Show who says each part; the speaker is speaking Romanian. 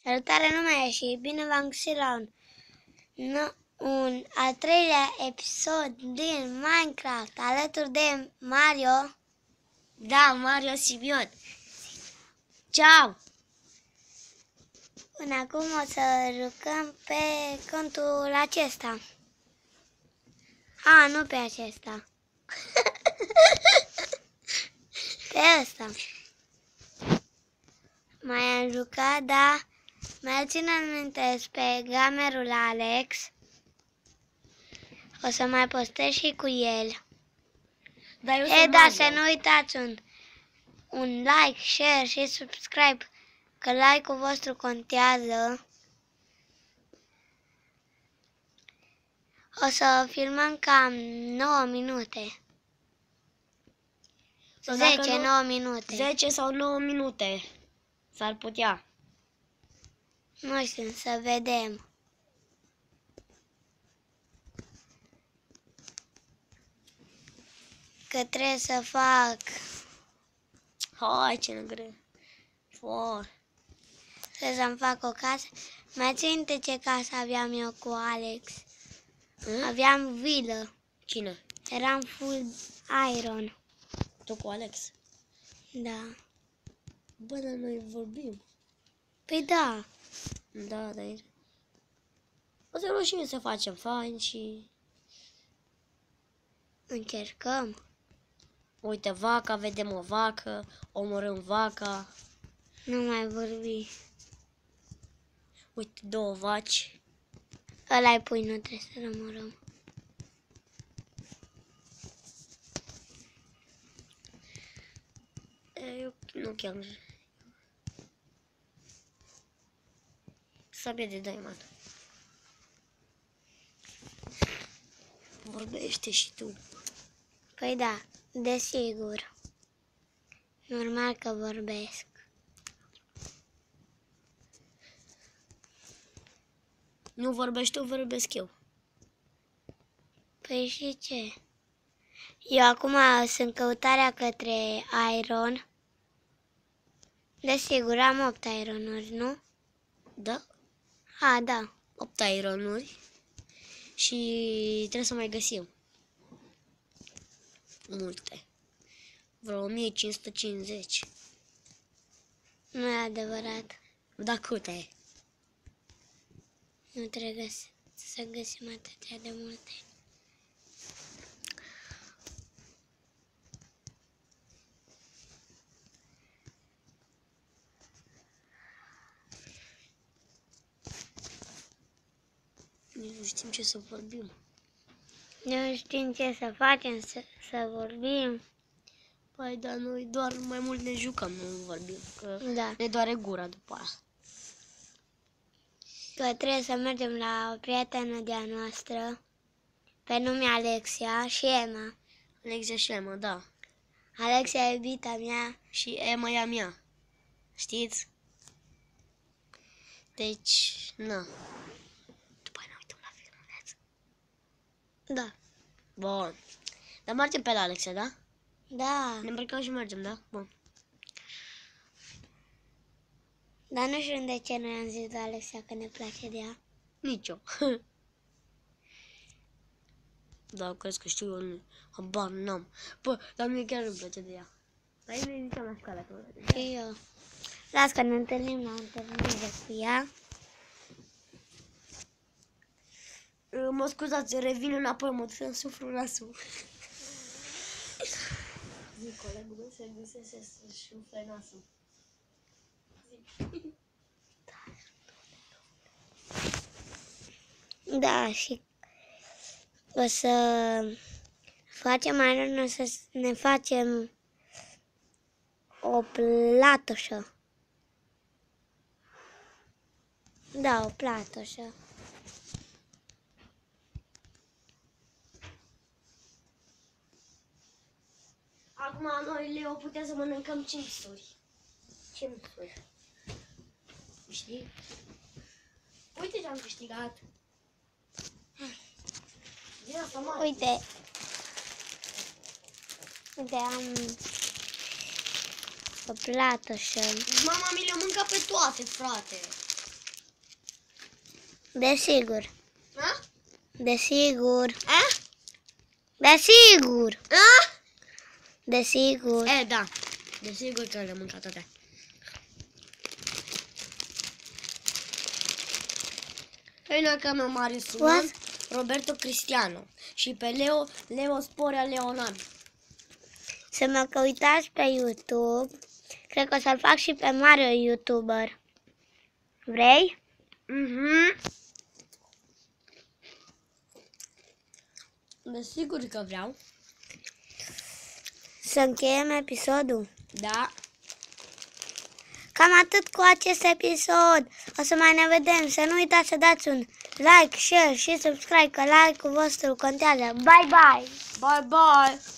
Speaker 1: Salutare lume și bine v-am găsit la un al treilea episod din Minecraft alături de Mario.
Speaker 2: Da, Mario Simion. Ciao!
Speaker 1: Până acum o să jucăm pe contul acesta. Nu pe acesta. Pe ăsta. Mai am jucat, dar mai țin minte pe gamerul Alex. O să mai postez și cu el.
Speaker 2: Da,
Speaker 1: Să nu uitați un like, share și subscribe, că like-ul vostru contează. O să filmăm cam 9 minute. 10-9 minute.
Speaker 2: 10 sau 9 minute. S-ar putea.
Speaker 1: Nu știu, să vedem. Că trebuie să fac.
Speaker 2: Hai, ce greu.
Speaker 1: Trebuie să-mi fac o casă. Mai țin minte ce casă aveam eu cu Alex? Aveam vilă.
Speaker 2: Cine?
Speaker 1: Eram full iron.
Speaker 2: Tu cu Alex?
Speaker 1: Da.
Speaker 2: Bă, dar noi vorbim.
Speaker 1: Păi da.
Speaker 2: Da. O să reușim să facem fain și...
Speaker 1: Încercăm.
Speaker 2: Uite, vaca, vedem o vacă, omorâm vaca.
Speaker 1: Nu mai vorbi.
Speaker 2: Uite, 2 vaci.
Speaker 1: Ăla-i pui, nu trebuie să rămurăm.
Speaker 2: Eu nu chiar. Sabie de diamond. Vorbește și tu.
Speaker 1: Păi da, desigur. Normal că vorbesc.
Speaker 2: Nu vorbești tu, vorbesc eu.
Speaker 1: Păi și ce? Eu acum sunt căutarea către iron. Desigur, am 8 ironuri, nu?
Speaker 2: Da?
Speaker 1: Da.
Speaker 2: 8 ironuri. Și trebuie să mai găsim multe. Vreo 1550.
Speaker 1: Nu e adevărat.
Speaker 2: Da, câte?
Speaker 1: Nu trebuie să găsim atâtea de multe.
Speaker 2: Nu știm ce să vorbim.
Speaker 1: Nu știm ce să facem, să vorbim.
Speaker 2: Păi, dar noi doar mai mult ne jucăm, nu vorbim. Că
Speaker 1: Da.
Speaker 2: ne doare gura după aia.
Speaker 1: Că trebuie să mergem la o prietenă de-a noastră, pe nume Alexia și Emma.
Speaker 2: Alexia și Emma, da.
Speaker 1: Alexia e iubita mea.
Speaker 2: Și Emma e a mea. Știți? Deci, na. După aia ne uităm la filmuleț.
Speaker 1: Da.
Speaker 2: Bun. Dar mergem pe la Alexia, da?
Speaker 1: Da.
Speaker 2: Ne îmbrăcăm și mergem, da? Bun.
Speaker 1: Dar nu știu de ce noi am zis de Alexia că ne place de ea.
Speaker 2: Nici eu. Da, crezi că știu eu, habar n-am. Bă, dar mie chiar îmi place de ea. Dar ei ne zicem la școală că
Speaker 1: Și eu. Las că ne întâlnim la întâlnire cu ea.
Speaker 2: Mă scuzați, revin înapoi, mă duc să-mi suflu nasul. Zic, colegul meu se găsese să-și sufle nasul.
Speaker 1: Da, și o să facem iron, o să ne facem o platoșă. Da, o platoșă.
Speaker 2: Acum noi, Leo, putem să mănâncăm chipsuri. Chipsuri. Știi? Uite ce am câștigat. Din asta mare.
Speaker 1: Uite, am o platoșă.
Speaker 2: Mama mi le mâncă pe toate, frate.
Speaker 1: Desigur.
Speaker 2: A?
Speaker 1: Desigur.
Speaker 2: A?
Speaker 1: Desigur.
Speaker 2: A?
Speaker 1: Desigur.
Speaker 2: E, da. Desigur că le mâncat toate. Pe canal mare sunăm Roberto Cristiano și pe Leo Sporea Leonard.
Speaker 1: Să mă căutați pe YouTube. Cred că o să-l fac și pe Mario YouTuber. Vrei?
Speaker 2: Desigur că vreau.
Speaker 1: Să încheiem episodul.
Speaker 2: Da.
Speaker 1: Cam atât cu acest episod. O să mai ne vedem. Să nu uitați să dați un like, share și subscribe, că like-ul vostru contează. Bye, bye!
Speaker 2: Bye, bye!